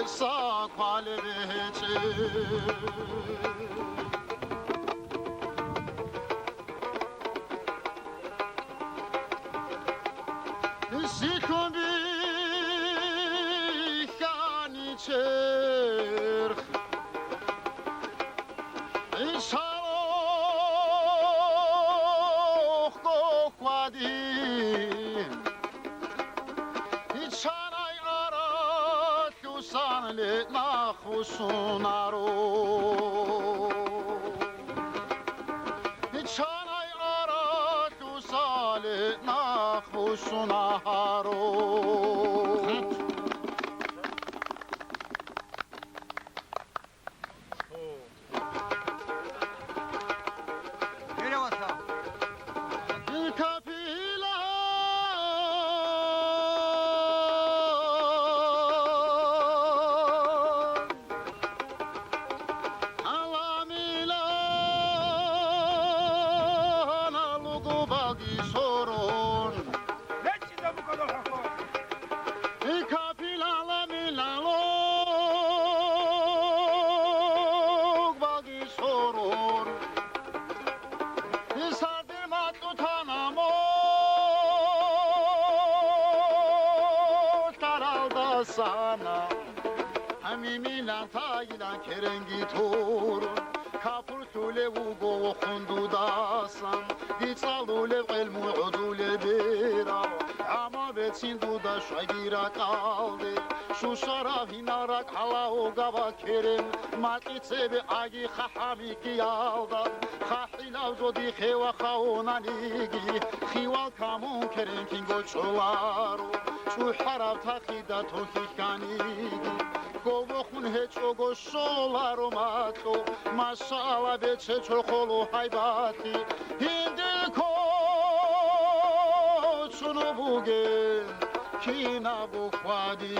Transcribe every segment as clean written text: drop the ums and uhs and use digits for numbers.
sakvalece Sikum bi kanicher Şaloh kokvadim Çanay arat yusan le nahusunaro Çanay arat yusan le nahusunaro sana Hamimilan tayilan kerengi torun Kapurtule ugo khundudasan Ditsalule ilmu udule bera Ama betsin duda şagira kaldı Şu şarafinara kala o gava kerem Matitse be agi khahami ki yalda Khahilav zodi kheva khaunanigi Khiwal kamun kerenkin goçolaro Şu harab takhida tohikkanigi Govokhun heço goşolaro mato Masala beçe çokolu haybati Hindil koçunu bugün Kina bukhvadi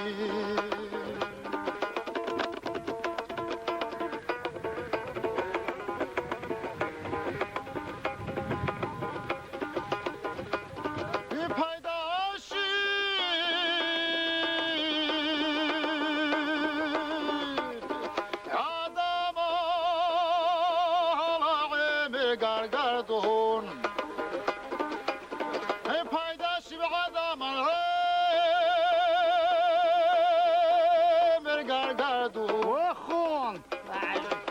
gargardon paydaşı adam mer gargardon وخون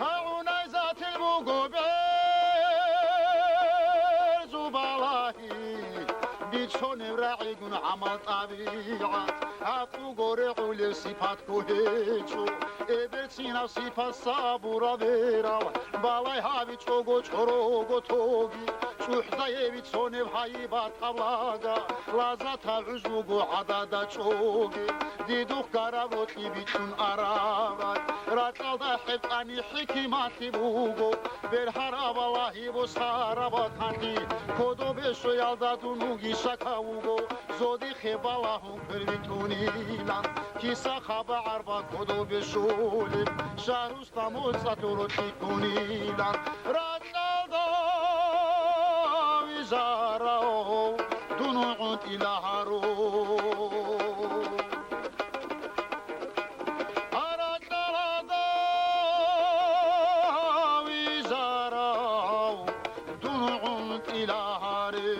hauna zatil bu gober zubalahi biçon evra'igun amal tabiat Hafu gore ule sifat kuheço Ebertsina sifat sabura vera Balay havi çogo çorogo togi Şuhdayevi çonev hayibat havlaga Lazata üzlugu adada çogi Diduk karavotli biçun aravat Rakalda hepani hikimati bugo Ver harabalahi bu sarabatani Kodo beşo yalda dunugi şakavugo Zodi hebalahun pervitunilan Kisa khaba arba kodo beshulim Şahrusta mozaturu tikunilan Rakalda vizarao Dunu'un ilaharo Arakalada vizarao Dunu'un ilahare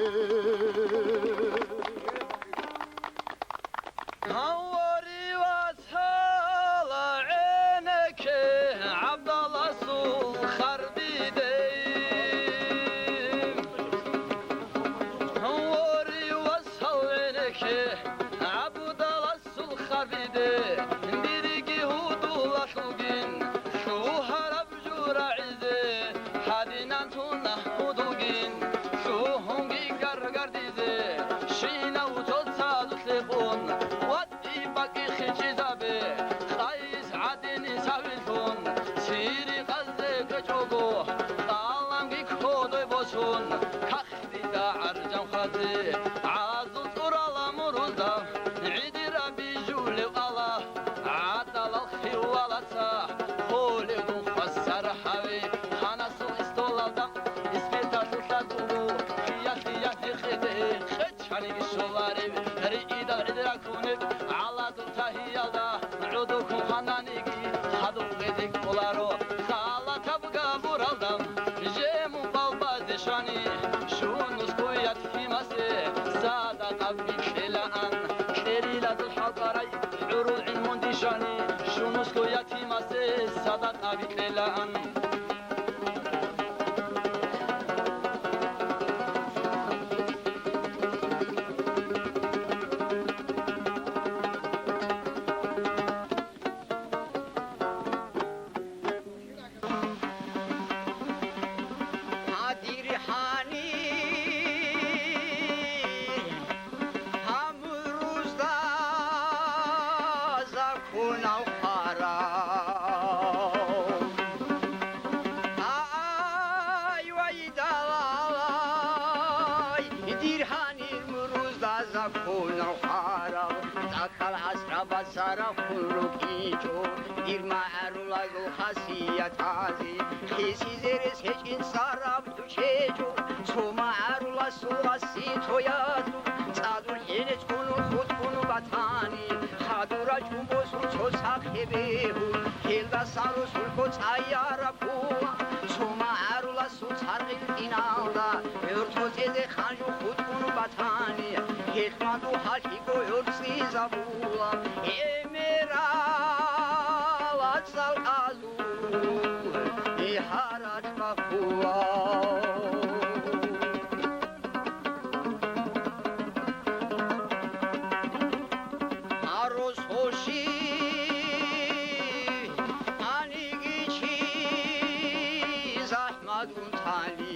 نوري واسهل عينك عبد الله سخر بيدي نوري واسهل عينك عبد الله سخر بيدي ديريكي هدو لخوجين شو هرب جورا عزي حدينا تونا هدوجين شو هونجي قرقر ديزي شينا وجود سادو تليفون باقي خجزابي خايس عدني سابلتون سيري قزك جوجو طالم كودو بوشون كخدي دا عرجم خاتي عازو طرالا مروندا عيدي ربي جولي الله عدل الخي ولتا خولي دون خسر حوي خانسو استولالدا اسبيتا تلتاتو خياتي خدي خدشاني شواري ريدا عدراكوني على تهيادا عودكم خناني სულს გოიათი მასე სადაყავი ყელან Sara Kurukicho, Irma Arulago Hasiatazi, Hisizeres Hechin Sarab Tuchejo, Soma Arula Surasi Toyatu, Sadur Henet Kunu Hutkunu Batani, Hadura Jumbo Suchosak Hebehu, Hilda Saru Sulko Tayara Puma, Soma Arula Sutaril Inalda, Urtozeze Hanju Hutkunu Batani, Hekmadu Hashiko Ursi Zabula, Emerald Azul, Iharat Makua. Aros Hoshi, Anigichi, Zahmadun Tali.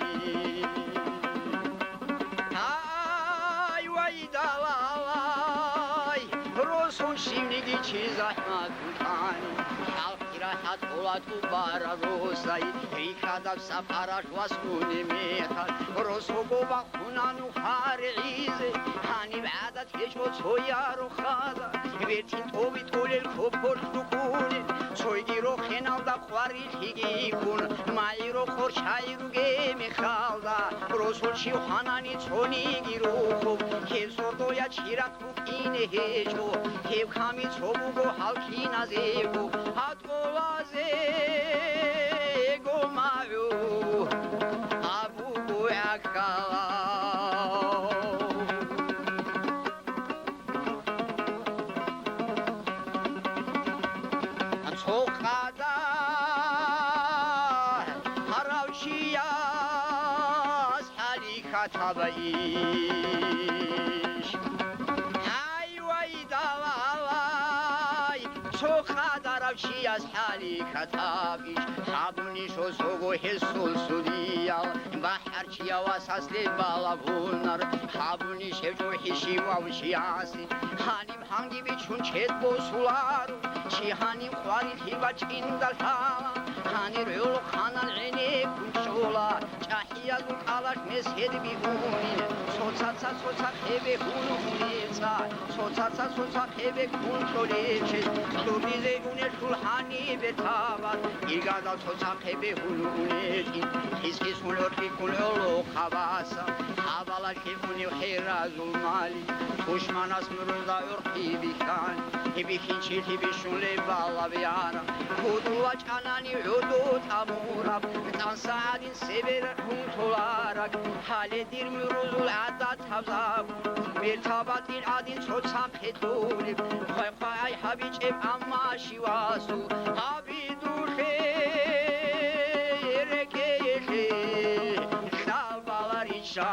Şimdiki zahmet utani Halkira hat olat ubara rosai Rikadav saparash vaskuni mehal Rosogo bakunanu harize Hani vadat geço soyaru khada Vertin tobi tolel kopor tukune Soygiro khenalda khwaril higi kun Mairo khor shayru ge mekhalda Rosul shivhanani choni giro khub Kev sordoya chirat kukine hecho Kev kami chobugo halkina zego Hatgolaze go mayo Abu yakala Soqada haravshiyas hali khatabaish Hay way dalay Soqada haravshiyas hali khatabish Habuni shosogo hisul sudiya Bahar chiya wasasli balavunar Habuni shevjo hishi wavshiyasi Hanim hangi bichun chet bosularu Hanim khwarit hiba chindal hala Hani rölo khanan ene kunchola Chahiya du kalash meshed bihuni Sotsatsa hebe hunu hunitsa Sotsatsa hebe kuncholeche Tubize une shulhani betabat Irgada sotsa hebe hunu huneti Hiski sunloti kunolo khavasa Havala shifuni hirazul mali Tushmanas murunda urhi bikani Hibichinchi hibishunle balaviana Hudula chanani udu tamurab Tansaadin sever huntularak Haledir müruzul adat havzab Mertabatin adin sotsam hetulib Khoy habicem amma shivasu Abidu khair keyhe Şabalar inşa